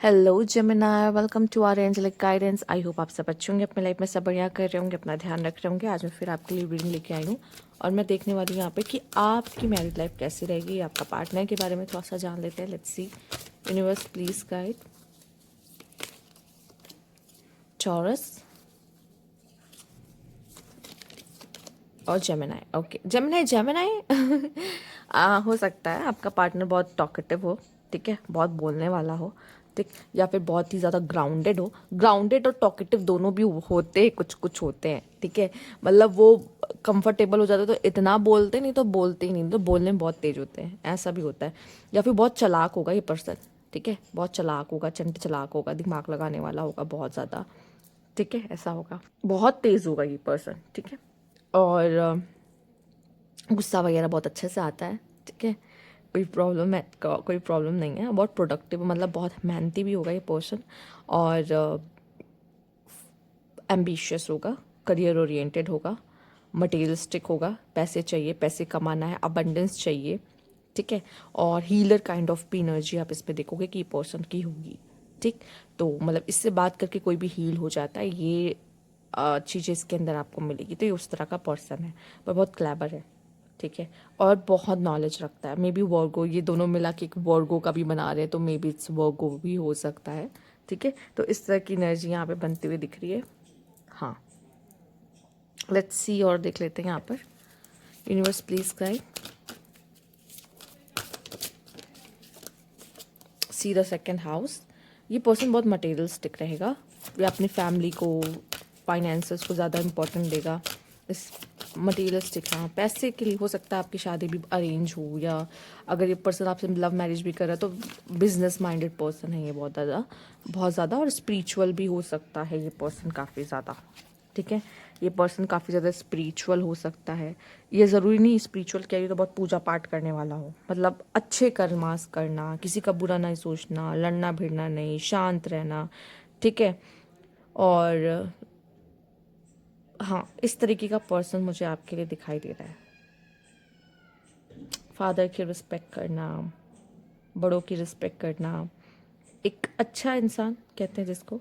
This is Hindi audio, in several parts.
Hello Gemini, welcome to our angelic guidance. I hope आप सब अच्छे होंगे, अपने लाइफ में सब बढ़िया कर रहे होंगे, अपना ध्यान रख रहे होंगे। आज मैं फिर आपके लिए रीडिंग लेके आई हूँ और मैं देखने वाली हूँ यहाँ पे कि आपकी मैरिड लाइफ कैसी रहेगी। आपका पार्टनर के बारे में थोड़ा सा जान लेते हैं। Let's see. Universe please guide. Taurus और जेमिनाई। ओके, जेमिनाई जेमिनाई हो सकता है आपका पार्टनर बहुत टॉकेटिव हो, ठीक है, बहुत बोलने वाला हो, ठीक, या फिर बहुत ही ज़्यादा ग्राउंडेड हो। ग्राउंडेड और टॉकेटिव दोनों भी होते हैं, कुछ कुछ होते हैं, ठीक है। मतलब वो कंफर्टेबल हो जाते तो इतना बोलते नहीं, तो बोलते ही नहीं, तो बोलने में बहुत तेज होते हैं, ऐसा भी होता है। या फिर बहुत चालाक होगा ये पर्सन, ठीक है, बहुत चालाक होगा, चंट चालाक होगा, दिमाग लगाने वाला होगा बहुत ज़्यादा, ठीक है, ऐसा होगा। बहुत तेज़ होगा ये पर्सन, ठीक है। और गुस्सा वगैरह बहुत अच्छे से आता है, ठीक है। कोई प्रॉब्लम नहीं है। बहुत प्रोडक्टिव, मतलब बहुत मेहनती भी होगा ये पर्सन। और एम्बिशियस होगा, करियर ओरिएंटेड होगा, मटेरियलिस्टिक होगा, पैसे चाहिए, पैसे कमाना है, अबंडेंस चाहिए, ठीक है। और हीलर काइंड ऑफ भी एनर्जी आप इस पे देखोगे कि पर्सन की होगी, ठीक। तो मतलब इससे बात करके कोई भी हील हो जाता है, ये चीज़ें इसके अंदर आपको मिलेगी। तो ये उस तरह का पर्सन है, पर बहुत क्लेवर है, ठीक है। और बहुत नॉलेज रखता है। मे बी वर्गो, ये दोनों मिला के एक वर्गो का भी बना रहे हैं, तो मे बी इट्स वर्गो भी हो सकता है, ठीक है। तो इस तरह की एनर्जी यहाँ पे बनती हुई दिख रही है। हाँ, लेट्स सी और देख लेते हैं यहाँ पर। Universe please guide. See the second house. ये पर्सन बहुत मटेरियलिस्टिक रहेगा, ये अपनी फैमिली को, फाइनेंसेस को ज़्यादा इंपॉर्टेंट देगा। इस मटेरियलिस्टिक, हाँ, पैसे के लिए हो सकता है आपकी शादी भी अरेंज हो, या अगर ये पर्सन आपसे लव मैरिज भी कर रहा है तो बिजनेस माइंडेड पर्सन है ये, बहुत ज़्यादा। और स्पिरिचुअल भी हो सकता है ये पर्सन काफ़ी ज़्यादा, ठीक है। ये पर्सन काफ़ी ज़्यादा स्पिरिचुअल हो सकता है। ये ज़रूरी नहीं स्पिरिचुअल क्या, ये तो बहुत पूजा पाठ करने वाला हो, मतलब अच्छे कर्मास करना, किसी का बुरा नहीं सोचना, लड़ना भिड़ना नहीं, शांत रहना, ठीक है। और हाँ, इस तरीके का पर्सन मुझे आपके लिए दिखाई दे रहा है। फादर की रिस्पेक्ट करना, बड़ों की रिस्पेक्ट करना, एक अच्छा इंसान कहते हैं जिसको,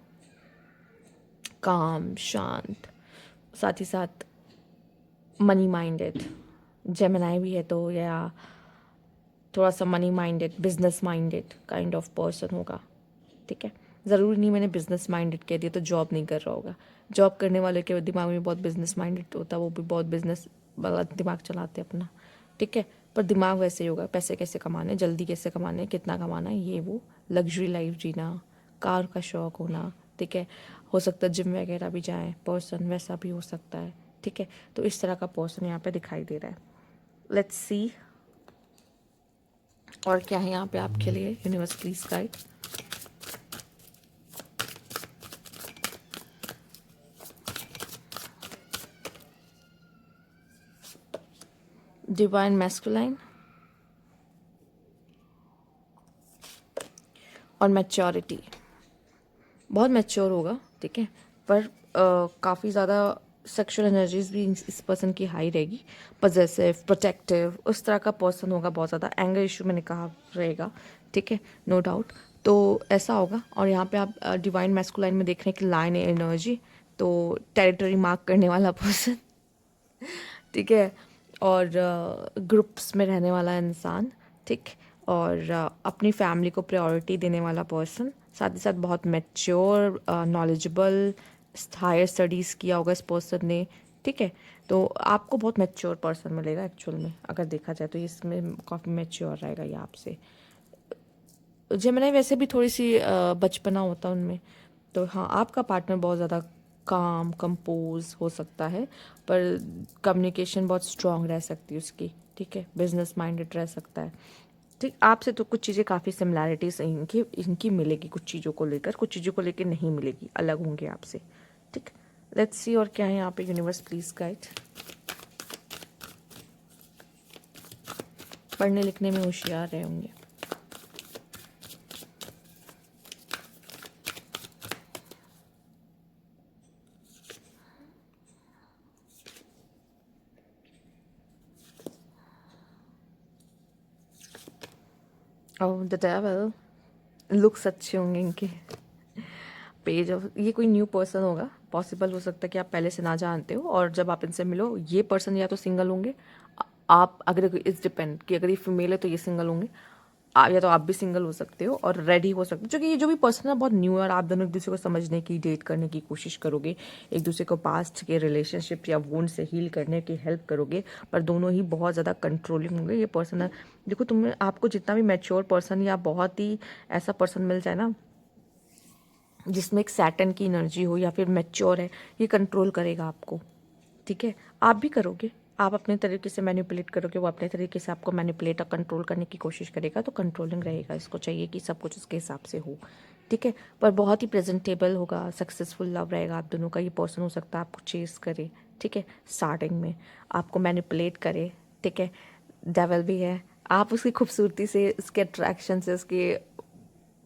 काम, शांत, साथ ही साथ मनी माइंडेड। जेमिनाई भी है तो, या थोड़ा सा money minded, business minded kind of person होगा, ठीक है। ज़रूरी नहीं मैंने बिजनेस माइंडेड कह दिया तो जॉब नहीं कर रहा होगा। जॉब करने वाले के दिमाग में बहुत बिजनेस माइंडेड होता है, वो भी बहुत बिजनेस वाला दिमाग चलाते हैं अपना, ठीक है। पर दिमाग वैसे ही होगा, पैसे कैसे कमाने, जल्दी कैसे कमाने, कितना कमाना है, ये वो, लग्जरी लाइफ जीना, कार का शौक होना, ठीक है। हो सकता है जिम वगैरह भी जाए पर्सन, वैसा भी हो सकता है, ठीक है। तो इस तरह का पर्सन यहाँ पे दिखाई दे रहा है। लेट्स सी और क्या है यहाँ पे आपके लिए। Universe please guide. Divine masculine और मैच्योरिटी। बहुत मैच्योर होगा, ठीक है। पर काफ़ी ज़्यादा सेक्सुअल एनर्जीज भी इस पर्सन की हाई रहेगी। पजेसिव, प्रोटेक्टिव, उस तरह का पर्सन होगा। बहुत ज़्यादा एंगर इशू मैंने कहा रहेगा, ठीक है, नो डाउट। तो ऐसा होगा। और यहाँ पे आप डिवाइन मैस्कुलाइन में देख रहे हैं कि लाइन एनर्जी, तो टेरिटरी मार्क करने वाला पर्सन, ठीक है। और ग्रुप्स में रहने वाला इंसान, ठीक। और अपनी फैमिली को प्रायोरिटी देने वाला पर्सन, साथ ही साथ बहुत मैच्योर, नॉलेजेबल, हायर स्टडीज़ किया होगा इस पर्सन ने, ठीक है। तो आपको बहुत मैच्योर पर्सन मिलेगा एक्चुअल में, अगर देखा जाए तो इसमें काफ़ी मैच्योर रहेगा ये आपसे। जेमिनी वैसे भी थोड़ी सी बचपना होता है उनमें। तो हाँ, आपका पार्टनर बहुत ज़्यादा काम कंपोज हो सकता है, पर कम्युनिकेशन बहुत स्ट्रांग रह सकती है उसकी, ठीक है। बिजनेस माइंडेड रह सकता है, ठीक। आपसे तो कुछ चीज़ें काफ़ी सिमिलैरिटीज इनकी इनकी मिलेगी, कुछ चीज़ों को लेकर, कुछ चीज़ों को लेकर नहीं मिलेगी, अलग होंगे आपसे, ठीक। लेट्स सी और क्या है यहाँ पे। Universe please guide. पढ़ने लिखने में होशियार रहे होंगे। Oh, the devil. लुक्स अच्छे होंगे इनके। पेज ऑफ, ये कोई न्यू पर्सन होगा, पॉसिबल हो सकता है कि आप पहले से ना जानते हो, और जब आप इनसे मिलो ये पर्सन या तो सिंगल होंगे, आप अगर इट्स डिपेंड कि अगर ये फीमेल है तो ये सिंगल होंगे, या तो आप भी सिंगल हो सकते हो और रेडी हो सकते हो, क्योंकि ये जो भी पर्सन है बहुत न्यू है और आप दोनों एक दूसरे को समझने की, डेट करने की कोशिश करोगे, एक दूसरे को पास्ट के रिलेशनशिप या वोंड से हील करने की हेल्प करोगे, पर दोनों ही बहुत ज़्यादा कंट्रोलिंग होंगे। ये पर्सन है, देखो तुम्हें, आपको जितना भी मैच्योर पर्सन या बहुत ही ऐसा पर्सन मिल जाए ना जिसमें एक सैटर्न की एनर्जी हो या फिर मैच्योर है, ये कंट्रोल करेगा आपको, ठीक है। आप भी करोगे, आप अपने तरीके से मैनिपुलेट करोगे, वो अपने तरीके से आपको मैनिपुलेट और कंट्रोल करने की कोशिश करेगा, तो कंट्रोलिंग रहेगा। इसको चाहिए कि सब कुछ उसके हिसाब से हो, ठीक है। पर बहुत ही प्रेजेंटेबल होगा, सक्सेसफुल लव रहेगा आप दोनों का। ये पर्सन हो सकता है आपको चेस करे, ठीक है, स्टार्टिंग में आपको मैनिपुलेट करे, ठीक है। डेविल भी है, आप उसकी खूबसूरती से, उसके अट्रैक्शन से, उसके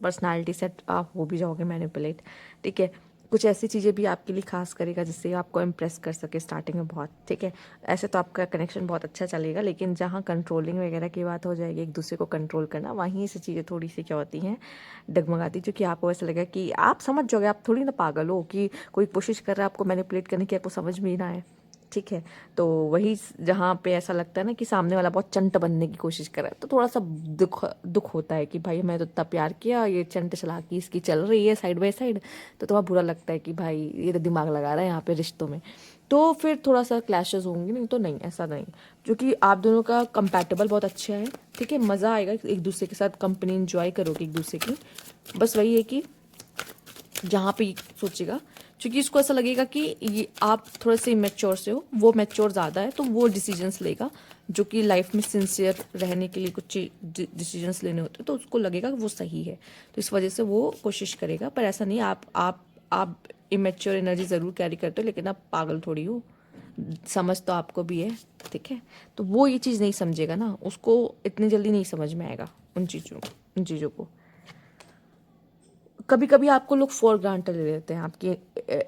पर्सनालिटी से आप हो भी जाओगे मैनिपुलेट, ठीक है। कुछ ऐसी चीज़ें भी आपके लिए खास करेगा जिससे आपको इम्प्रेस कर सके स्टार्टिंग में बहुत, ठीक है। ऐसे तो आपका कनेक्शन बहुत अच्छा चलेगा, लेकिन जहाँ कंट्रोलिंग वगैरह की बात हो जाएगी, एक दूसरे को कंट्रोल करना, वहीं से चीज़ें थोड़ी सी क्या होती हैं, डगमगाती, जो कि आपको ऐसा लगेगा कि आप समझ जाओगे, आप थोड़ी ना पागल हो कि कोई कोशिश कर रहा है आपको मैनिपुलेट करने की, आपको समझ में ही ना आए, ठीक है। तो वही जहाँ पे ऐसा लगता है ना कि सामने वाला बहुत चंट बनने की कोशिश कर रहा है, तो थोड़ा सा दुख होता है कि भाई मैं तो इतना प्यार किया, ये चंट चलाकी इसकी चल रही है साइड बाय साइड, तो थोड़ा बुरा लगता है कि भाई ये तो दिमाग लगा रहा है यहाँ पे रिश्तों में, तो फिर थोड़ा सा क्लैशेस होंगे। नहीं तो नहीं, ऐसा नहीं, जो कि आप दोनों का कंपैटिबल बहुत अच्छा है, ठीक है। मज़ा आएगा एक दूसरे के साथ, कंपनी इंजॉय करोगे एक दूसरे की। बस वही है कि जहाँ पे सोचेगा, क्योंकि उसको ऐसा लगेगा कि ये आप थोड़े से इमेच्योर से हो, वो मैच्योर ज़्यादा है, तो वो डिसीजंस लेगा जो कि लाइफ में सिंसियर रहने के लिए कुछ डिसीजंस लेने होते हैं, तो उसको लगेगा कि वो सही है, तो इस वजह से वो कोशिश करेगा। पर ऐसा नहीं, आप इमेच्योर एनर्जी ज़रूर कैरी करते हो, लेकिन आप पागल थोड़ी हो, समझ तो आपको भी है, ठीक है। तो वो ये चीज़ नहीं समझेगा ना, उसको इतनी जल्दी नहीं समझ में आएगा उन चीज़ों को। कभी कभी आपको लोग फॉर ग्रांटेड ले लेते हैं, आपकी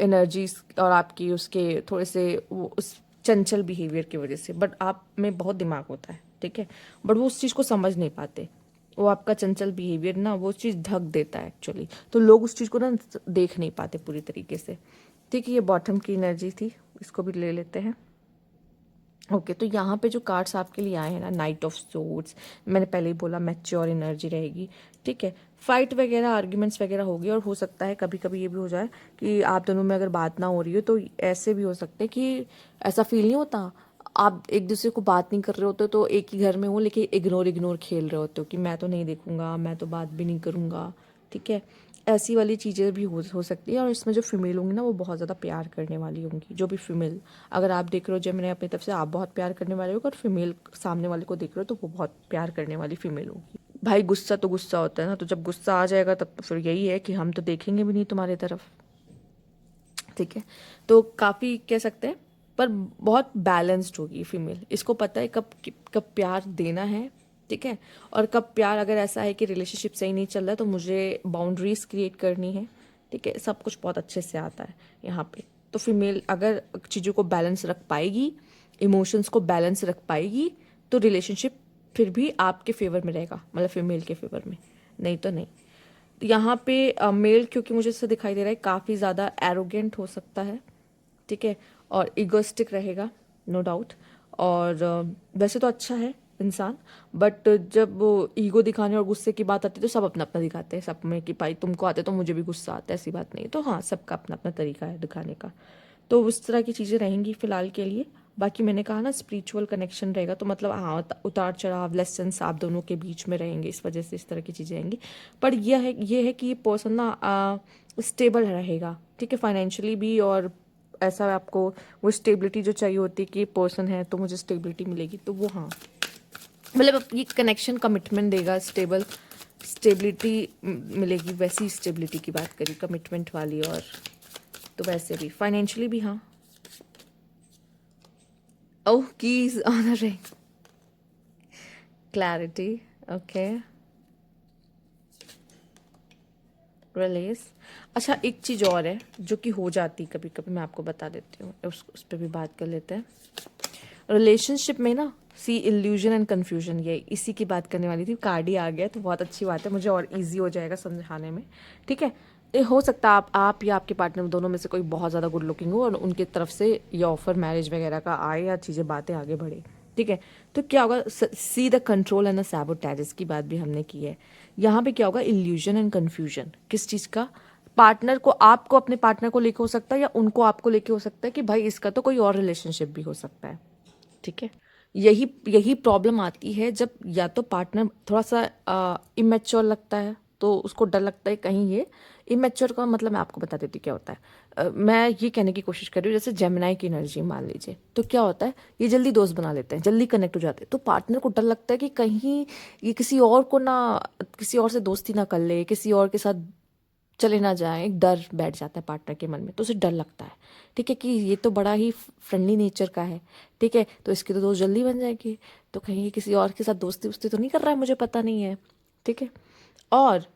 एनर्जीज और आपकी उसके थोड़े से वो उस चंचल बिहेवियर की वजह से, बट आप में बहुत दिमाग होता है, ठीक है, बट वो उस चीज़ को समझ नहीं पाते। वो आपका चंचल बिहेवियर ना वो चीज़ ढक देता है एक्चुअली, तो लोग उस चीज़ को ना देख नहीं पाते पूरी तरीके से, ठीक है। ये बॉटम की एनर्जी थी, इसको भी ले लेते हैं। ओके, तो यहाँ पे जो कार्ड्स आपके लिए आए हैं ना, नाइट ऑफ सोर्ड्स, मैंने पहले ही बोला मैच्योर एनर्जी रहेगी, ठीक है। फाइट वगैरह, आर्ग्यूमेंट्स वगैरह होगी, और हो सकता है कभी कभी ये भी हो जाए कि आप दोनों में अगर बात ना हो रही हो, तो ऐसे भी हो सकता है कि ऐसा फील नहीं होता, आप एक दूसरे को बात नहीं कर रहे होते तो एक ही घर में हो, लेकिन इग्नोर खेल रहे होते हो कि मैं तो नहीं देखूंगा, मैं तो बात भी नहीं करूंगा, ठीक है। ऐसी वाली चीज़ें भी हो सकती है। और इसमें जो फीमेल होंगी ना, वो बहुत ज़्यादा प्यार करने वाली होंगी, जो भी फीमेल, अगर आप देख रहे हो जेमिनी अपनी तरफ से, आप बहुत प्यार करने वाले हो, और फीमेल सामने वाले को देख रहे हो तो वो बहुत प्यार करने वाली फीमेल होगी। भाई गुस्सा तो गुस्सा होता है ना, तो जब गुस्सा आ जाएगा तब तो फिर यही है कि हम तो देखेंगे भी नहीं तुम्हारी तरफ, ठीक है। तो काफ़ी कह सकते हैं, पर बहुत बैलेंस्ड होगी फीमेल, इसको पता है कब कब प्यार देना है, ठीक है, और कब प्यार, अगर ऐसा है कि रिलेशनशिप सही नहीं चल रहा है तो मुझे बाउंड्रीज क्रिएट करनी है, ठीक है। सब कुछ बहुत अच्छे से आता है यहाँ पे। तो फीमेल अगर चीज़ों को बैलेंस रख पाएगी, इमोशंस को बैलेंस रख पाएगी, तो रिलेशनशिप फिर भी आपके फेवर में रहेगा, मतलब फीमेल के फेवर में, नहीं तो नहीं। यहाँ पे मेल, क्योंकि मुझे इससे दिखाई दे रहा है काफ़ी ज़्यादा एरोगेंट हो सकता है, ठीक है, और इगोस्टिक रहेगा, नो डाउट। और वैसे तो अच्छा है इंसान, बट जब वो ईगो दिखाने और गुस्से की बात आती है तो सब अपना अपना दिखाते हैं, सब में कि भाई तुमको आते तो मुझे भी गुस्सा आता है, ऐसी बात नहीं है। तो हाँ, सबका अपना अपना तरीका है दिखाने का, तो उस तरह की चीज़ें रहेंगी फिलहाल के लिए। बाकी मैंने कहा ना, स्पिरिचुअल कनेक्शन रहेगा, तो मतलब हाँ, उतार चढ़ाव, लेसन्स आप दोनों के बीच में रहेंगे, इस वजह से इस तरह की चीज़ें आएंगी। पर यह है कि ये पर्सन ना स्टेबल रहेगा, ठीक है, फाइनेंशियली भी, और ऐसा आपको वो स्टेबिलिटी जो चाहिए होती है कि पर्सन है तो मुझे स्टेबिलिटी मिलेगी, तो वो हाँ, मतलब ये कनेक्शन कमिटमेंट देगा, स्टेबिलिटी मिलेगी, वैसी स्टेबिलिटी की बात करी कमिटमेंट वाली, और तो वैसे भी फाइनेंशियली भी हाँ। Oh, keys on the ring, clarity, okay, release. अच्छा, एक चीज़ और है जो कि हो जाती कभी कभी, मैं आपको बता देती हूँ, उस पर भी बात कर लेते हैं। रिलेशनशिप में ना सी इल्यूजन एंड कन्फ्यूजन, ये इसी की बात करने वाली थी। कार्ड ही आ गया तो बहुत अच्छी बात है, मुझे और इजी हो जाएगा समझाने में। ठीक है, ये हो सकता है आप या आपके पार्टनर दोनों में से कोई बहुत ज़्यादा गुड लुकिंग हो और उनकी तरफ से ये ऑफर मैरिज वगैरह का आए या चीज़ें बातें आगे बढ़े। ठीक है, तो क्या होगा, see the control and the sabotage की बात भी हमने की है। यहाँ पे क्या होगा, इल्यूजन एंड कन्फ्यूजन, किस चीज़ का, पार्टनर को, आपको अपने पार्टनर को लेके हो सकता है या उनको आपको लेके हो सकता है कि भाई इसका तो कोई और रिलेशनशिप भी हो सकता है। ठीक है, यही यही प्रॉब्लम आती है जब या तो पार्टनर थोड़ा सा इमेच्योर लगता है, तो उसको डर लगता है कहीं ये इमेच्योर का मतलब मैं आपको बता देती हूँ क्या होता है। मैं ये कहने की कोशिश कर रही हूँ, जैसे जेमिनाई की एनर्जी मान लीजिए, तो क्या होता है, ये जल्दी दोस्त बना लेते हैं, जल्दी कनेक्ट हो जाते हैं, तो पार्टनर को डर लगता है कि कहीं ये किसी और को ना, किसी और से दोस्ती ना कर ले, किसी और के साथ चले ना जाए, एक डर बैठ जाता है पार्टनर के मन में, तो उसे डर लगता है। ठीक है, कि ये तो बड़ा ही फ्रेंडली नेचर का है। ठीक है, तो इसकी तो दोस्त जल्दी बन जाएगी, तो कहीं ये किसी और के साथ दोस्ती वोस्ती तो नहीं कर रहा है, मुझे पता नहीं है। ठीक है, और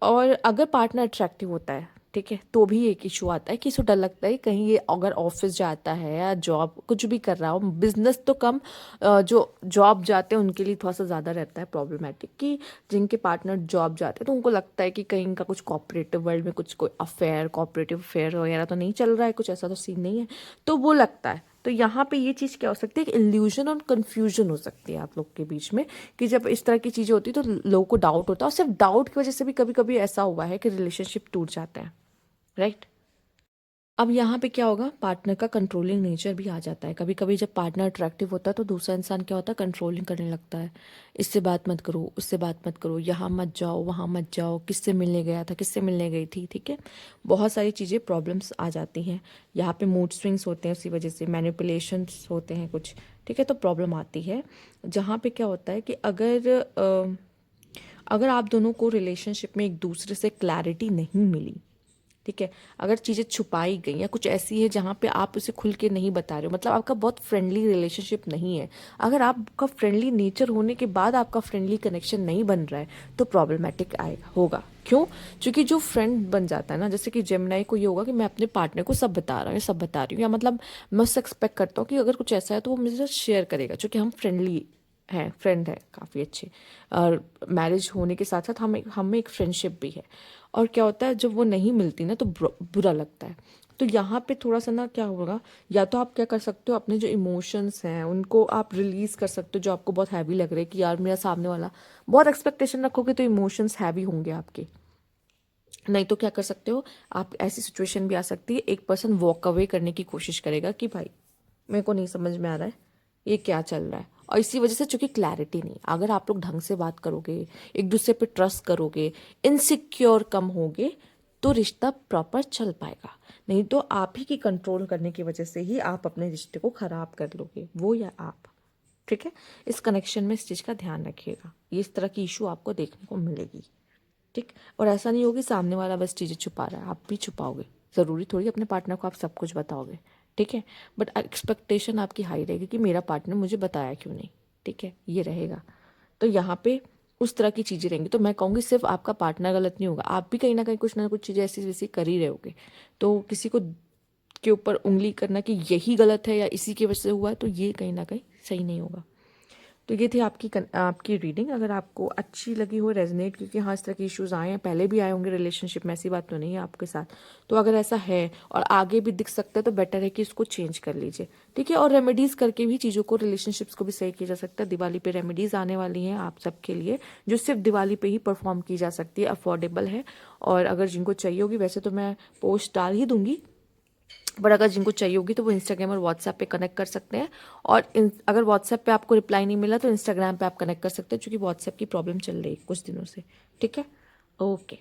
और अगर पार्टनर अट्रैक्टिव होता है, ठीक है, तो भी एक इशू आता है कि इसको डर लगता है कहीं ये अगर ऑफिस जाता है या जॉब कुछ भी कर रहा हो, बिजनेस तो कम, जो जॉब जाते हैं उनके लिए थोड़ा सा ज़्यादा रहता है प्रॉब्लमेटिक, कि जिनके पार्टनर जॉब जाते हैं तो उनको लगता है कि कहीं इनका कुछ कॉपरेटिव वर्ल्ड में कुछ कोई अफेयर, कॉपरेटिव अफेयर वगैरह तो नहीं चल रहा है, कुछ ऐसा तो सीन नहीं है, तो वो लगता है। तो यहाँ पे ये चीज़ क्या हो सकती है कि इल्यूजन और कन्फ्यूजन हो सकती है आप लोग के बीच में, कि जब इस तरह की चीज़ें होती है तो लोगों को डाउट होता है, और सिर्फ डाउट की वजह से भी कभी कभी ऐसा हुआ है कि रिलेशनशिप टूट जाते हैं। राइट, अब यहाँ पे क्या होगा, पार्टनर का कंट्रोलिंग नेचर भी आ जाता है। कभी कभी जब पार्टनर अट्रैक्टिव होता है तो दूसरा इंसान क्या होता है, कंट्रोलिंग करने लगता है। इससे बात मत करो, उससे बात मत करो, यहाँ मत जाओ, वहाँ मत जाओ, किससे मिलने गया था, किससे मिलने गई थी। ठीक है, बहुत सारी चीज़ें प्रॉब्लम्स आ जाती हैं। यहाँ पे मूड स्विंग्स होते हैं, उसी वजह से मैनिपुलेशंस होते हैं कुछ। ठीक है, तो प्रॉब्लम आती है जहाँ पे क्या होता है कि अगर आप दोनों को रिलेशनशिप में एक दूसरे से क्लैरिटी नहीं मिली, ठीक है, अगर चीज़ें छुपाई गई या कुछ ऐसी है जहाँ पे आप उसे खुल के नहीं बता रहे हो, मतलब आपका बहुत फ्रेंडली रिलेशनशिप नहीं है, अगर आपका फ्रेंडली नेचर होने के बाद आपका फ्रेंडली कनेक्शन नहीं बन रहा है, तो प्रॉब्लमेटिक आएगा, होगा। क्यों? क्योंकि जो फ्रेंड बन जाता है ना, जैसे कि जेमिनाई को ये होगा कि मैं अपने पार्टनर को सब बता रहा हूँ, सब बता रही हूँ, या मतलब मैं उससे एक्सपेक्ट करता हूँ कि अगर कुछ ऐसा है तो वो मेरे साथ शेयर करेगा, क्योंकि हम फ्रेंडली हैं, फ्रेंड है काफ़ी अच्छे, और मैरिज होने के साथ साथ हमें एक फ्रेंडशिप भी है। और क्या होता है, जब वो नहीं मिलती ना तो बुरा लगता है। तो यहाँ पे थोड़ा सा ना क्या होगा, या तो आप क्या कर सकते हो, अपने जो इमोशंस हैं उनको आप रिलीज कर सकते हो, जो आपको बहुत हैवी लग रहा है कि यार मेरा सामने वाला, बहुत एक्सपेक्टेशन रखोगे तो इमोशंस हैवी होंगे आपके। नहीं तो क्या कर सकते हो आप, ऐसी सिचुएशन भी आ सकती है, एक पर्सन वॉक अवे करने की कोशिश करेगा कि भाई मेरे को नहीं समझ में आ रहा है ये क्या चल रहा है, और इसी वजह से चूंकि क्लैरिटी नहीं, अगर आप लोग ढंग से बात करोगे, एक दूसरे पे ट्रस्ट करोगे, इनसिक्योर कम होगे, तो रिश्ता प्रॉपर चल पाएगा। नहीं तो आप ही की कंट्रोल करने की वजह से ही आप अपने रिश्ते को खराब कर लोगे, वो या आप। ठीक है, इस कनेक्शन में इस चीज़ का ध्यान रखिएगा, ये इस तरह की इशू आपको देखने को मिलेगी। ठीक, और ऐसा नहीं होगी सामने वाला बस चीज़ें छुपा रहा है, आप भी छुपाओगे, ज़रूरी थोड़ी अपने पार्टनर को आप सब कुछ बताओगे। ठीक है, बट एक्सपेक्टेशन आपकी हाई रहेगी कि मेरा पार्टनर मुझे बताया क्यों नहीं। ठीक है, ये रहेगा। तो यहाँ पे उस तरह की चीज़ें रहेंगी, तो मैं कहूँगी सिर्फ आपका पार्टनर गलत नहीं होगा, आप भी कहीं ना कहीं कुछ ना कुछ चीज़ें ऐसी वैसी कर ही रहे होगे। तो किसी को के ऊपर उंगली करना कि यही गलत है या इसी की वजह से हुआ है, तो ये कहीं ना कहीं सही नहीं होगा। तो ये थी आपकी रीडिंग। अगर आपको अच्छी लगी हो, रेजनेट, क्योंकि हाँ इस तरह के इश्यूज आए हैं, पहले भी आए होंगे रिलेशनशिप में, ऐसी बात तो नहीं है आपके साथ, तो अगर ऐसा है और आगे भी दिख सकता है तो बेटर है कि इसको चेंज कर लीजिए। ठीक है, और रेमेडीज़ करके भी चीज़ों को, रिलेशनशिप्स को भी सही किया जा सकता है। दिवाली पे रेमेडीज़ आने वाली हैं आप सबके लिए, जो सिर्फ दिवाली पे ही परफॉर्म की जा सकती है, अफोर्डेबल है, और अगर जिनको चाहिए होगी, वैसे तो मैं पोस्ट डाल ही दूंगी, बट अगर जिनको चाहिए होगी तो वो इंस्टाग्राम और व्हाट्सएप पे कनेक्ट कर सकते हैं। और अगर व्हाट्सएप पे आपको रिप्लाई नहीं मिला तो इंस्टाग्राम पे आप कनेक्ट कर सकते हैं, क्योंकि व्हाट्सएप की प्रॉब्लम चल रही है कुछ दिनों से। ठीक है, ओके।